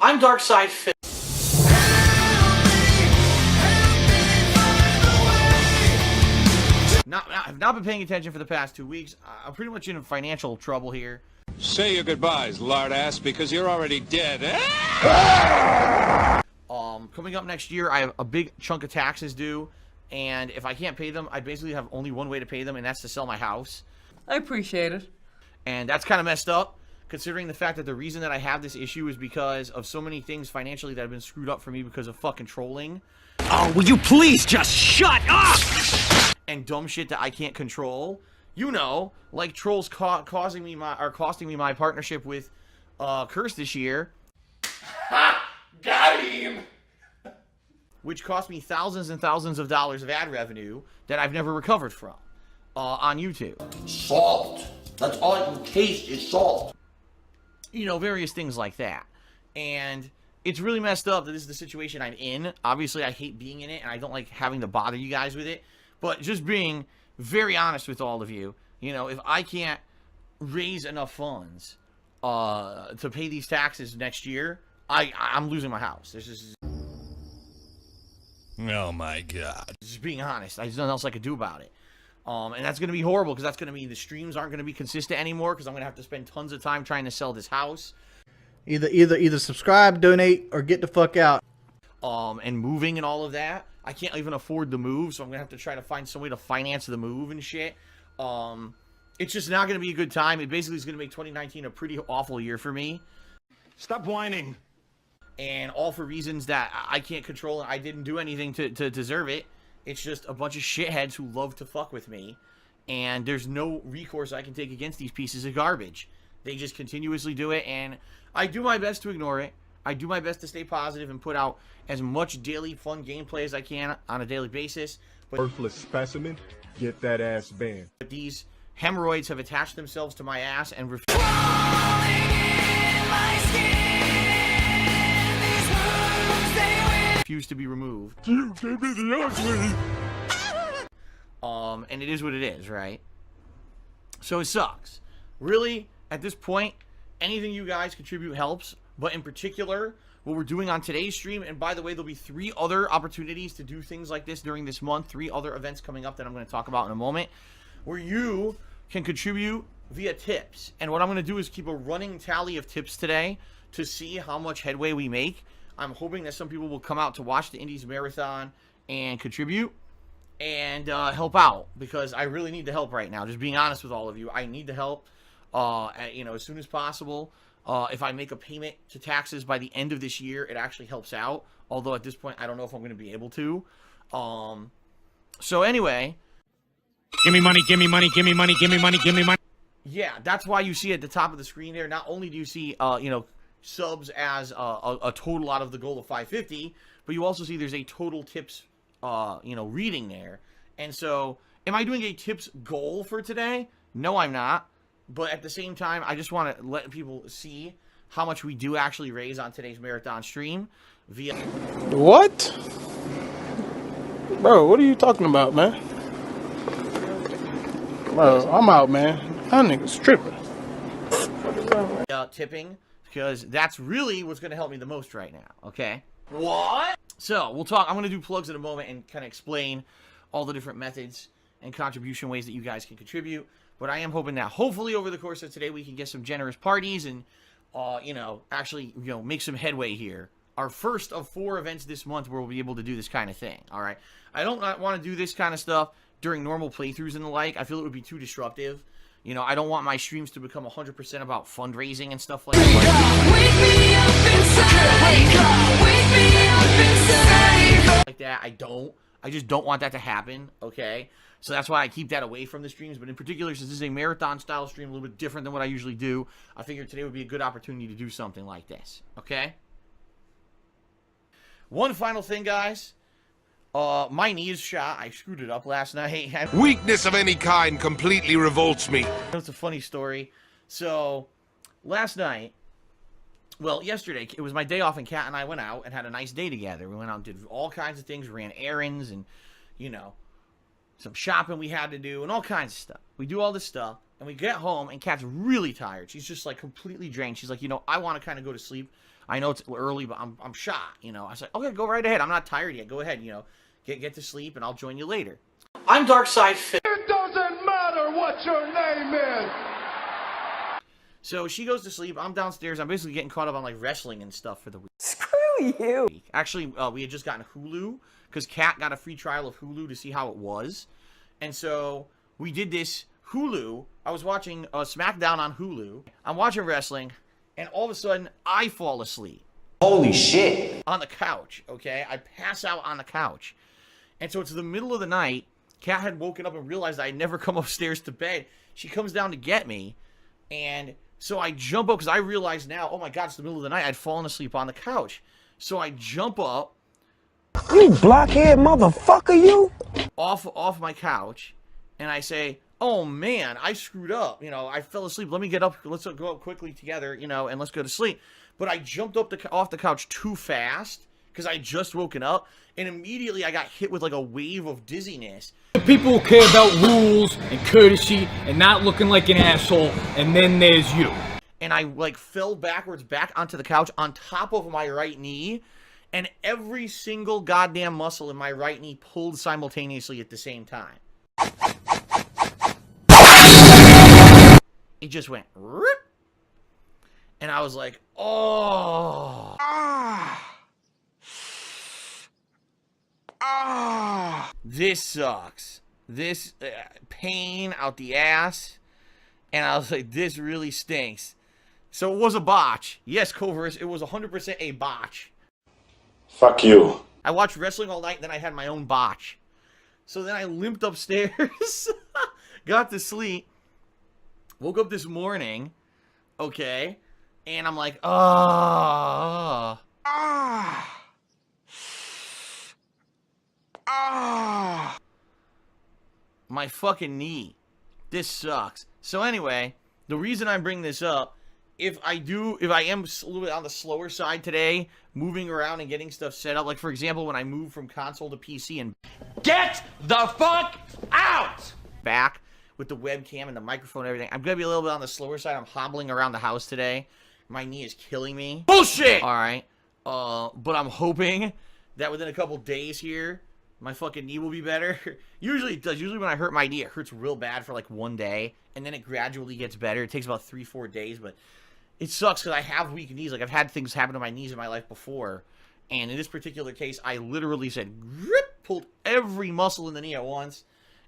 I'm Darkside Phil. I've not been paying attention for the past 2 weeks. I'm pretty much in financial trouble here. Say your goodbyes, lard ass, because you're already dead. Coming up next year, I have a big chunk of taxes due, and if I can't pay them, I basically have only one way to pay them, and that's to sell my house. I appreciate it. And that's kind of messed up, considering the fact that the reason that I have this issue is because of so many things financially that have been screwed up for me because of fucking trolling. Oh, will you please just shut up? And dumb shit that I can't control. You know, like trolls costing me my partnership with Curse this year. Ha! Got him! Which cost me thousands and thousands of dollars of ad revenue that I've never recovered from on YouTube. Salt. That's all I can taste is salt. You know, various things like that. And it's really messed up that this is the situation I'm in. Obviously, I hate being in it, and I don't like having to bother you guys with it. But just being very honest with all of you, you know, if I can't raise enough funds to pay these taxes next year, I'm losing my house. This is... Oh my God. Just being honest. There's nothing else I could do about it. And that's going to be horrible because that's going to mean the streams aren't going to be consistent anymore because I'm going to have to spend tons of time trying to sell this house. Either subscribe, donate, or get the fuck out. And moving and all of that. I can't even afford the move, so I'm going to have to try to find some way to finance the move and shit. It's just not going to be a good time. It basically is going to make 2019 a pretty awful year for me. Stop whining. And all for reasons that I can't control and I didn't do anything to deserve it. It's just a bunch of shitheads who love to fuck with me. And there's no recourse I can take against these pieces of garbage. They just continuously do it, and I do my best to ignore it. I do my best to stay positive and put out as much daily fun gameplay as I can on a daily basis. But worthless specimen, get that ass banned. But these hemorrhoids have attached themselves to my ass and refuse to be removed. You gave me the ugly. And it is what it is, right? So it sucks. Really, at this point, anything you guys contribute helps. But in particular, what we're doing on today's stream, and by the way, there'll be 3 other opportunities to do things like this during this month, 3 other events coming up that I'm going to talk about in a moment, where you can contribute via tips. And what I'm going to do is keep a running tally of tips today to see how much headway we make. I'm hoping that some people will come out to watch the Indies Marathon and contribute and help out, because I really need the help right now. Just being honest with all of you, I need the help, you know, as soon as possible. If I make a payment to taxes by the end of this year, it actually helps out. Although at this point, I don't know if I'm going to be able to. So anyway. Give me money, give me money, give me money, give me money, give me money. Yeah, that's why you see at the top of the screen there, not only do you see, you know, subs as a total out of the goal of 550, but you also see there's a total tips, you know, reading there. And so, am I doing a tips goal for today? No, I'm not. But at the same time, I just want to let people see how much we do actually raise on today's marathon stream via... What? Bro, what are you talking about, man? Bro, I'm out, man. That nigga's tripping. Tipping, because that's really what's going to help me the most right now, okay? What? So, we'll talk... I'm going to do plugs in a moment and kind of explain all the different methods and contribution ways that you guys can contribute. But I am hoping that hopefully over the course of today we can get some generous parties and, you know, actually, you know, make some headway here. Our first of 4 events this month where we'll be able to do this kind of thing, all right? I don't want to do this kind of stuff during normal playthroughs and the like. I feel it would be too disruptive. You know, I don't want my streams to become 100% about fundraising and stuff like that. Like that, I just don't want that to happen, okay? So that's why I keep that away from the streams. But in particular, since this is a marathon-style stream, a little bit different than what I usually do, I figured today would be a good opportunity to do something like this, okay? One final thing, guys. My knee is shot. I screwed it up last night. Weakness of any kind completely revolts me. It's a funny story. So, last night, well, yesterday, it was my day off, and Kat and I went out and had a nice day together. We went out and did all kinds of things, ran errands, and, you know, some shopping we had to do, and all kinds of stuff. We do all this stuff, and we get home, and Kat's really tired. She's just, like, completely drained. She's like, you know, I want to kind of go to sleep. I know it's early, but I'm shot, you know. I said, okay, go right ahead. I'm not tired yet. Go ahead, you know. Get to sleep, and I'll join you later. I'm Darkside Fit. It doesn't matter what your name is. So she goes to sleep. I'm downstairs. I'm basically getting caught up on like wrestling and stuff for the week. Screw you. Actually, we had just gotten Hulu because Kat got a free trial of Hulu to see how it was, and so we did this Hulu. I was watching SmackDown on Hulu. I'm watching wrestling, and all of a sudden I fall asleep. Holy shit. On the couch. Okay, I pass out on the couch, and so it's the middle of the night. Kat had woken up and realized I had never come upstairs to bed. She comes down to get me, and so I jump up because I realize now, oh my God, it's the middle of the night. I'd fallen asleep on the couch. So I jump up. You blockhead motherfucker, you! Off my couch, and I say, oh man, I screwed up. You know, I fell asleep. Let me get up. Let's go up quickly together, you know, and let's go to sleep. But I jumped up off the couch too fast because I just woken up, and immediately I got hit with like a wave of dizziness. People who care about rules and courtesy and not looking like an asshole, and then there's you. And I like fell backwards back onto the couch on top of my right knee, and every single goddamn muscle in my right knee pulled simultaneously at the same time. It just went rip, and I was like, oh. This sucks. This pain out the ass. And I was like, this really stinks. So it was a botch. Yes, Coverus, it was 100% a botch. Fuck you. I watched wrestling all night, and then I had my own botch. So then I limped upstairs, got to sleep, woke up this morning, okay, and I'm like, my fucking knee. This sucks. So anyway, the reason I bring this up, if I am a little bit on the slower side today, moving around and getting stuff set up, like for example, when I moved from console to PC and Get the fuck out! back with the webcam and the microphone and everything, I'm gonna be a little bit on the slower side. I'm hobbling around the house today. My knee is killing me. Bullshit! Alright. But I'm hoping that within a couple days here, my fucking knee will be better. Usually it does. Usually when I hurt my knee, it hurts real bad for like one day, and then it gradually gets better. It takes about 3-4 days, but it sucks because I have weak knees. Like, I've had things happen to my knees in my life before, and in this particular case, I literally said, grip, pulled every muscle in the knee at once,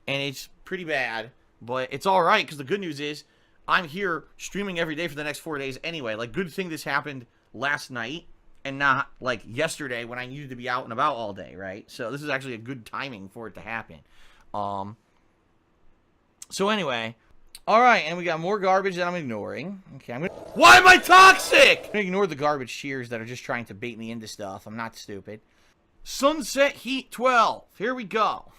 and it's pretty bad, but it's alright, because the good news is, I'm here streaming every day for the next 4 days anyway. Like, good thing this happened last night, and not, like, yesterday when I needed to be out and about all day, right? So this is actually a good timing for it to happen. So anyway, alright, and we got more garbage that I'm ignoring. Okay, why am I toxic? I'm gonna ignore the garbage shears that are just trying to bait me into stuff. I'm not stupid. Sunset Heat 12. Here we go.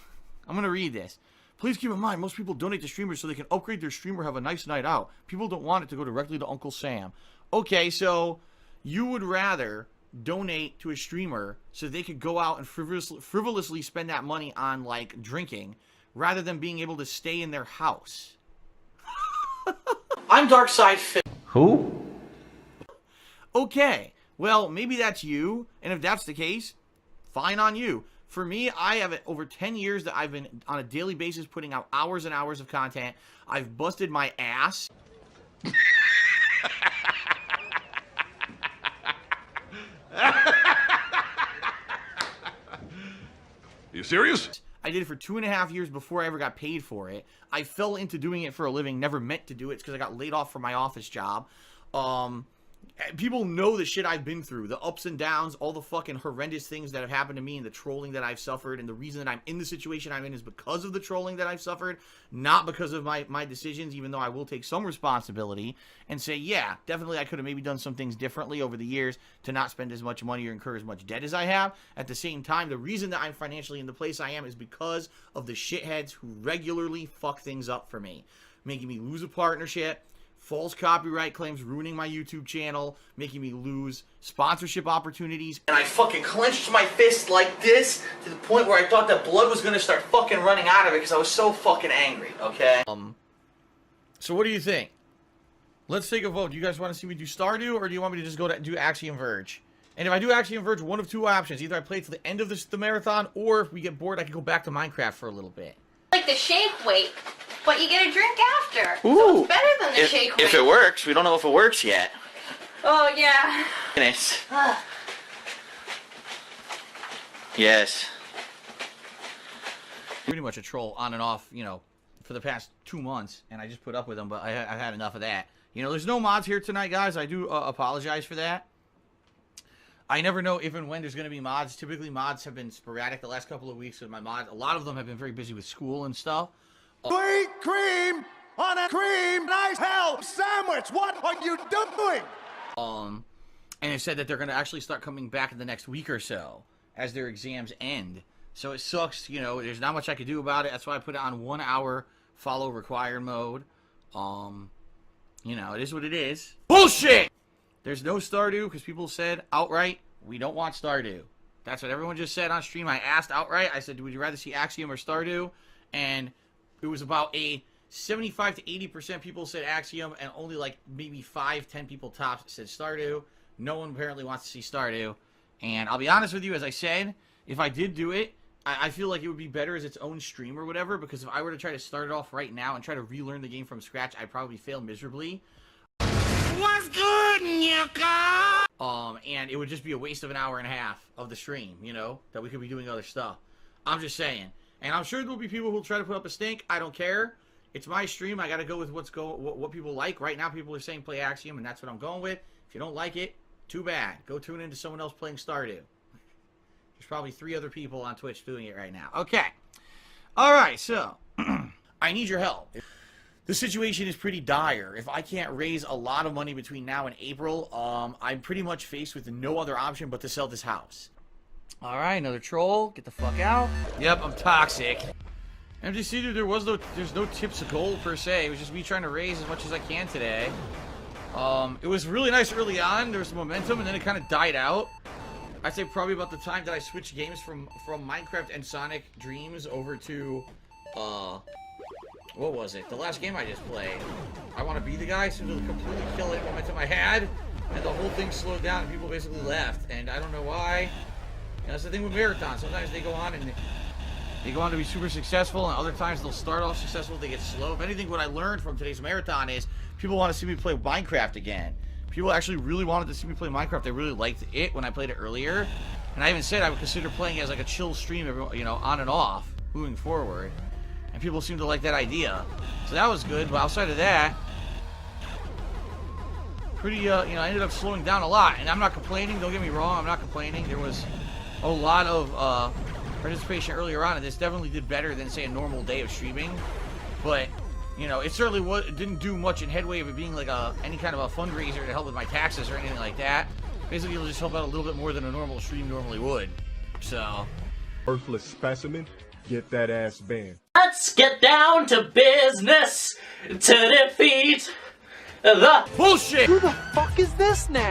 I'm gonna read this. Please keep in mind, most people donate to streamers so they can upgrade their stream or have a nice night out. People don't want it to go directly to Uncle Sam. Okay, so you would rather donate to a streamer so they could go out and frivolously spend that money on, like, drinking, rather than being able to stay in their house. I'm Darkside Fit. Who? Okay, well, maybe that's you, and if that's the case, fine on you. For me, I have over 10 years that I've been on a daily basis putting out hours and hours of content. I've busted my ass. You serious? I did it for 2.5 years before I ever got paid for it. I fell into doing it for a living, never meant to do it because I got laid off from my office job. People know the shit I've been through, the ups and downs, all the fucking horrendous things that have happened to me and the trolling that I've suffered. And the reason that I'm in the situation I'm in is because of the trolling that I've suffered, not because of my decisions, even though I will take some responsibility and say, yeah, definitely I could have maybe done some things differently over the years to not spend as much money or incur as much debt as I have. At the same time, the reason that I'm financially in the place I am is because of the shitheads who regularly fuck things up for me, making me lose a partnership, false copyright claims, ruining my YouTube channel, making me lose sponsorship opportunities. And I fucking clenched my fist like this to the point where I thought that blood was gonna start fucking running out of it because I was so fucking angry, okay? So what do you think? let's take a vote. Do you guys want to see me do Stardew, or do you want me to just go to do Axiom Verge? And if I do Axiom Verge, one of two options. Either I play to the end of the marathon, or if we get bored, I can go back to Minecraft for a little bit. Like the shake weight, but you get a drink after. Ooh. So it's better than the shake weight. If it works. We don't know if it works yet. Oh, yeah. Yes. Pretty much a troll on and off, you know, for the past 2 months, and I just put up with them, but I've had enough of that. You know, there's no mods here tonight, guys. I do apologize for that. I never know if and when there's going to be mods. Typically, mods have been sporadic the last couple of weeks with my mods. A lot of them have been very busy with school and stuff. Sweet cream on a cream nice hell sandwich. What are you doing? And it said that they're going to actually start coming back in the next week or so as their exams end. So it sucks, you know, there's not much I could do about it. That's why I put it on 1 hour follow required mode. You know, it is what it is. Bullshit! There's no Stardew because people said outright, we don't want Stardew. That's what everyone just said on stream. I asked outright, I said, would you rather see Axiom or Stardew? And it was about a 75 to 80% people said Axiom, and only like maybe 5-10 people tops said Stardew. No one apparently wants to see Stardew. And I'll be honest with you, as I said, if I did do it, I feel like it would be better as its own stream or whatever, because if I were to try to start it off right now and try to relearn the game from scratch, I'd probably fail miserably. What's good, Nika? And it would just be a waste of an hour and a half of the stream, you know, that we could be doing other stuff. I'm just saying. And I'm sure there'll be people who'll try to put up a stink. I don't care. It's my stream. I got to go with what people like. Right now, people are saying play Axiom, and that's what I'm going with. If you don't like it, too bad. Go tune into someone else playing Stardew. There's probably 3 other people on Twitch doing it right now. Okay. All right, so I need your help. The situation is pretty dire. If I can't raise a lot of money between now and April, I'm pretty much faced with no other option but to sell this house. All right, another troll. Get the fuck out. Yep, I'm toxic. MGC, dude, there's no tips of gold per se. It was just me trying to raise as much as I can today. It was really nice early on. There was some momentum, and then it kind of died out. I'd say probably about the time that I switched games from Minecraft and Sonic Dreams over to, what was it? The last game I just played. I Want to Be the Guy seemed to completely kill it momentum I had, and the whole thing slowed down, and people basically left. And I don't know why. You know, that's the thing with marathons. Sometimes they go on and they go on to be super successful, and other times they'll start off successful, they get slow. If anything, what I learned from today's marathon is people want to see me play Minecraft again. People actually really wanted to see me play Minecraft. They really liked it when I played it earlier. And I even said I would consider playing it as like a chill stream, you know, on and off, moving forward. And people seem to like that idea. So that was good. But outside of that, pretty, you know, I ended up slowing down a lot. And I'm not complaining. Don't get me wrong. I'm not complaining. There was a lot of participation earlier on, and this definitely did better than, say, a normal day of streaming. But you know, it certainly didn't do much in headway of it being like any kind of a fundraiser to help with my taxes or anything like that. Basically, it'll just help out a little bit more than a normal stream normally would. So, Worthless specimen, get that ass banned. Let's get down to business to defeat the bullshit! Who the fuck is this now?